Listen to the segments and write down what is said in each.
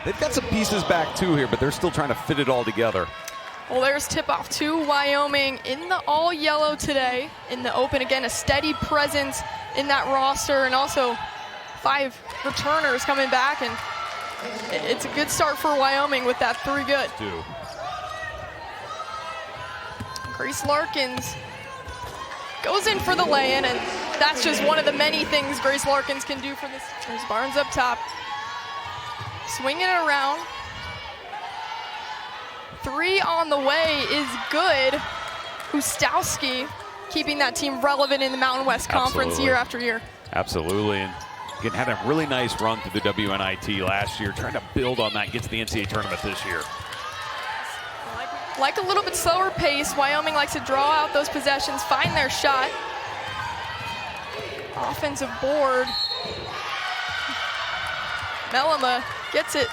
They've got some pieces back too here, but they're still trying to fit it all together. Well, there's tip-off to Wyoming in the all-yellow today. In the open, again, a steady presence in that roster, and also 5 returners coming back, and it's a good start for Wyoming with that 3 good. Grace Larkins goes in for the lay-in, and that's just one of the many things Grace Larkins can do for this. There's Barnes up top, swinging it around. 3 on the way is good. Ustowski keeping that team relevant in the Mountain West Conference year after year. Absolutely, and again, had a really nice run through the WNIT last year, trying to build on that, get to the NCAA tournament this year. Like a little bit slower pace, Wyoming likes to draw out those possessions, find their shot. Offensive board. Mellema gets it.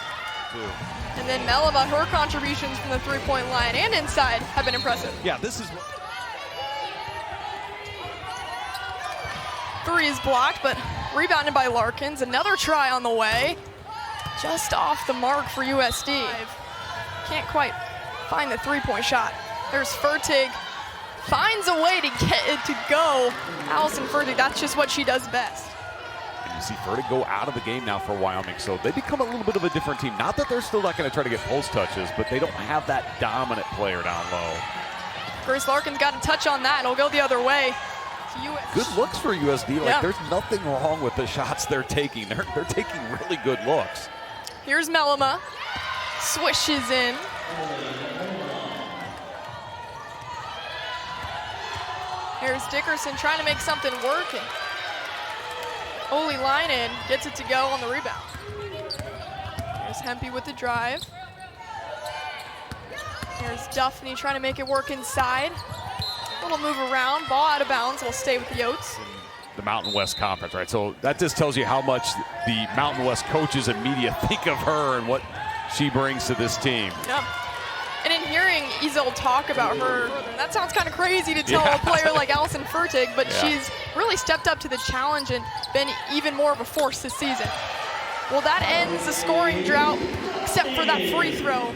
And then Mellema, her contributions from the 3-point line and inside have been impressive. Yeah, this is... 3 is blocked, but rebounded by Larkins. Another try on the way. Just off the mark for USD. Can't quite find the 3-point shot. There's Fertig. Finds a way to get it to go. Allison Fertig, that's just what she does best. And you see Fertig go out of the game now for Wyoming, so they become a little bit of a different team. Not that they're still not going to try to get post touches, but they don't have that dominant player down low. Grace Larkins got a touch on that. It'll go the other way. Good looks for USD. Like, there's nothing wrong with the shots they're taking. They're taking really good looks. Here's Mellema. Swishes in. Here's Dickerson trying to make something work. And Oli Leinen gets it to go on the rebound. Here's Hempy with the drive. Here's Duffney trying to make it work inside. Little move around, ball out of bounds, will stay with the Yotes. The Mountain West Conference, right? So that just tells you how much the Mountain West coaches and media think of her and what she brings to this team. Yeah. And in hearing Ezel talk about her, that sounds kind of crazy to tell a player like Allison Fertig, but she's really stepped up to the challenge and been even more of a force this season. Well, that ends the scoring drought, except for that free throw.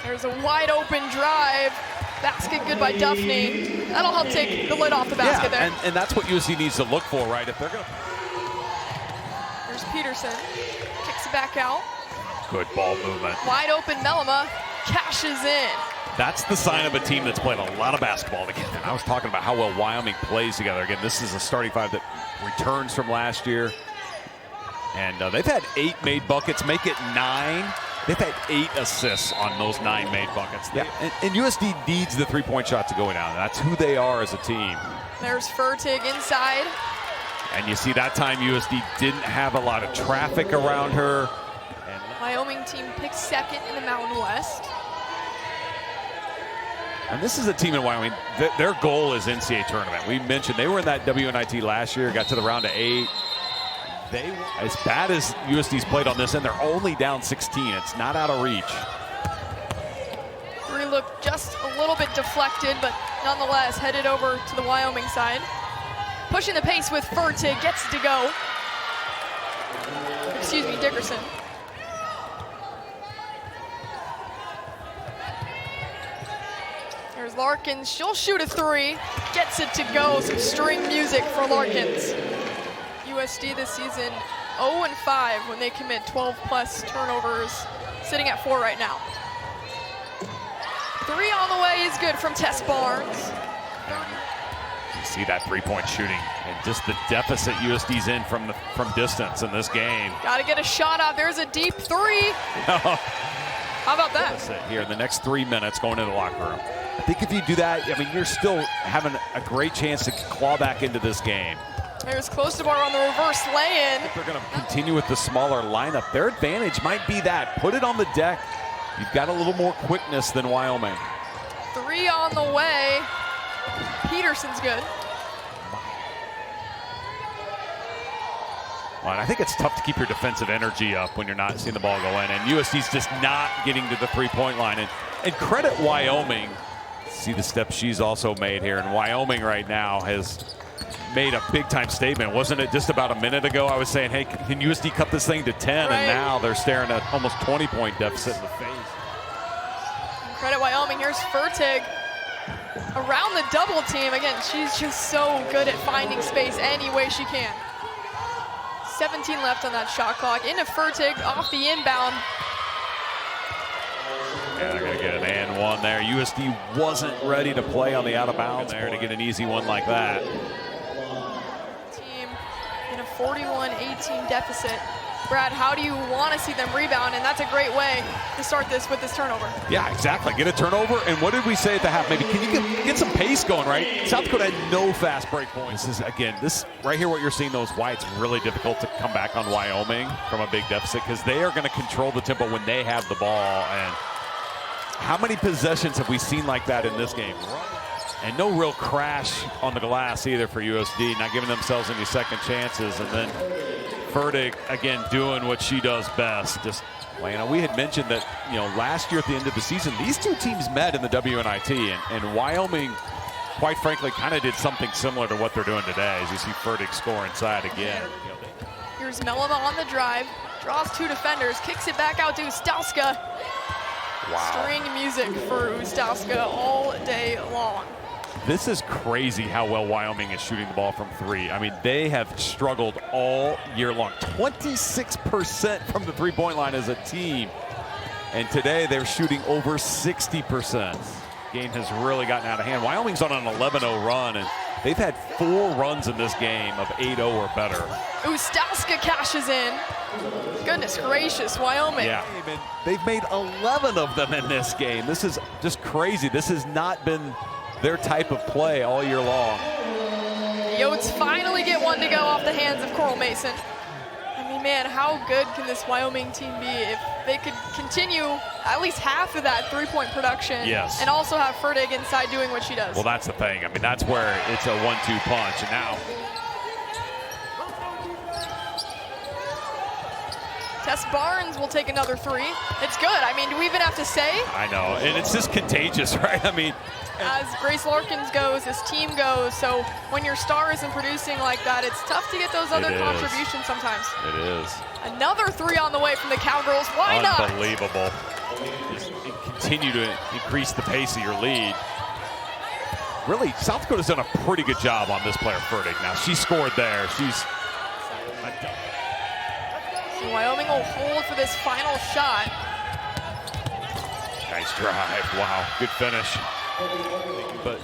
There's a wide open drive. Basket good by Duffney. That'll help take the lid off the basket there. And that's what USC needs to look for, right? If they're going to... There's Peterson. Kicks it back out. Good ball movement. Wide open Mellema cashes in. That's the sign of a team that's played a lot of basketball together. And I was talking about how well Wyoming plays together. Again, this is a starting 5 that returns from last year. And they've had 8 made buckets, make it 9. They've had 8 assists on those 9 made buckets. And USD needs the 3-point shot to go down. That's who they are as a team. There's Fertig inside. And you see that time USD didn't have a lot of traffic around her. And Wyoming team picks 2nd in the Mountain West. And this is a team in Wyoming, their goal is NCAA tournament. We mentioned they were in that WNIT last year, got to the round of 8. They, as bad as USD's played on this end, they're only down 16. It's not out of reach. 3 looked just a little bit deflected, but nonetheless headed over to the Wyoming side. Pushing the pace with Fertig, gets to go. Excuse me, Dickerson. There's Larkins, she'll shoot a 3, gets it to go. Some string music for Larkins. USD this season 0-5 when they commit 12+ turnovers, sitting at 4 right now. 3 on the way is good from Tess Barnes. You see that 3-point shooting and just the deficit USD's in from distance in this game. Got to get a shot out. There's a deep 3. How about that? Here in the next 3 minutes going into the locker room. I think if you do that, I mean, you're still having a great chance to claw back into this game. There's Closebar on the reverse lay-in. They're going to continue with the smaller lineup. Their advantage might be that. Put it on the deck. You've got a little more quickness than Wyoming. 3 on the way. Peterson's good. Well, and I think it's tough to keep your defensive energy up when you're not seeing the ball go in. And USD's just not getting to the 3-point line. And credit Wyoming. See the steps she's also made here. And Wyoming right now has made a big-time statement. Wasn't it just about a minute ago I was saying, hey, can USD cut this thing to 10? Right. And now they're staring at almost 20-point deficit in the face. Credit Wyoming. Here's Fertig around the double team. Again, she's just so good at finding space any way she can. 17 left on that shot clock. Into Fertig off the inbound. Yeah, they're going to get an and one there. USD wasn't ready to play on the out of bounds there to get an easy one like that. Team in a 41-18 deficit. Brad, how do you want to see them rebound? And that's a great way to start this with this turnover. Yeah, exactly. Get a turnover. And what did we say at the half? Maybe can you get some pace going, right? South Dakota had no fast break points. This is, again, this right here, what you're seeing, though, is why it's really difficult to come back on Wyoming from a big deficit, because they are going to control the tempo when they have the ball. And how many possessions have we seen like that in this game? And no real crash on the glass either for USD, not giving themselves any second chances. And then Fertig, again, doing what she does best. Just, well, you know, we had mentioned that, you know, last year at the end of the season, these two teams met in the WNIT, and Wyoming, quite frankly, kind of did something similar to what they're doing today, as you see Fertig score inside again. Here's Melima on the drive, draws two defenders, kicks it back out to Ustowska. Wow. String music for Ustowska all day long. This is crazy how well Wyoming is shooting the ball from three. I mean, they have struggled all year long. 26% from the three-point line as a team. And today they're shooting over 60%. Game has really gotten out of hand. Wyoming's on an 11-0 run, and they've had 4 runs in this game of 8-0 or better. Ustowska cashes in. Goodness gracious, Wyoming. Yeah, they've made 11 of them in this game. This is just crazy. This has not been their type of play all year long. The Yotes finally get one to go off the hands of Coral Mason. I mean, man, how good can this Wyoming team be if they could continue at least half of that three-point production? Yes. And also have Fertig inside doing what she does. Well, that's the thing. I mean, that's where it's a 1-2 punch. And now Tess Barnes will take another three. It's good. I mean, do we even have to say? I know, and it's just contagious, right? I mean, as Grace Larkins goes, this team goes. So when your star isn't producing like that, it's tough to get those other contributions sometimes. It is. Another three on the way from the Cowgirls. Why not? Unbelievable. Just continue to increase the pace of your lead. Really, South Dakota's done a pretty good job on this player, Fertig. Now, she scored there. She's... So Wyoming will hold for this final shot. Nice drive. Wow, good finish. But,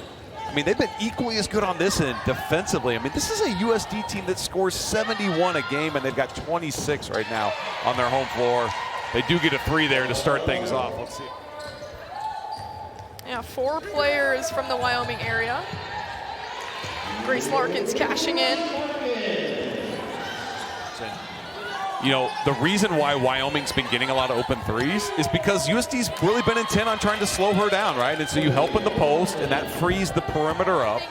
I mean, they've been equally as good on this end defensively. I mean, this is a USD team that scores 71 a game, and they've got 26 right now on their home floor. They do get a three there to start things off. Let's see. Yeah, 4 players from the Wyoming area. Grace Larkins cashing in. You know, the reason why Wyoming's been getting a lot of open threes is because USD's really been intent on trying to slow her down, right? And so you help in the post, and that frees the perimeter up.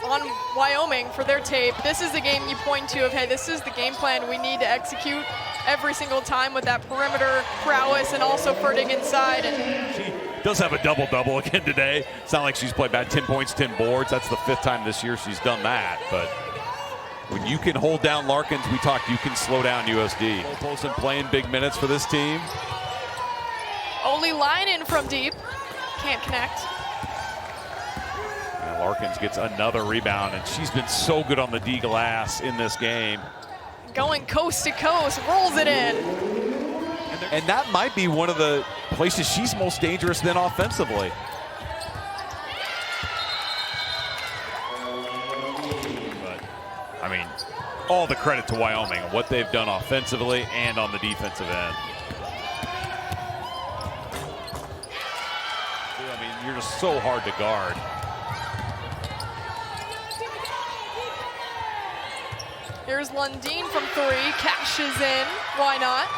On Wyoming, for their tape, this is the game you point to of, hey, this is the game plan we need to execute every single time with that perimeter prowess and also Fertig inside. And she does have a double-double again today. It's not like she's played bad. 10 points, 10 boards. That's the 5th time this year she's done that, but when you can hold down Larkins, we talked, you can slow down USD. Polson playing big minutes for this team. Only line in from deep. Can't connect. And Larkins gets another rebound, and she's been so good on the D glass in this game. Going coast to coast, rolls it in. And that might be one of the places she's most dangerous then offensively. I mean, all the credit to Wyoming, what they've done offensively and on the defensive end. I mean, you're just so hard to guard. Here's Lundeen from 3, cashes in. Why not?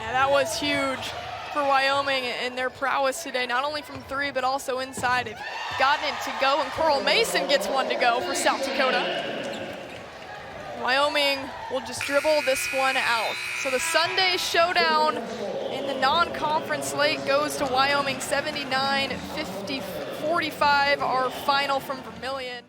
Yeah, that was huge for Wyoming and their prowess today, not only from 3, but also inside. They've gotten it to go, and Coral Mason gets one to go for South Dakota. Wyoming will just dribble this one out. So the Sunday showdown in the non-conference slate goes to Wyoming 79-45, our final from Vermillion.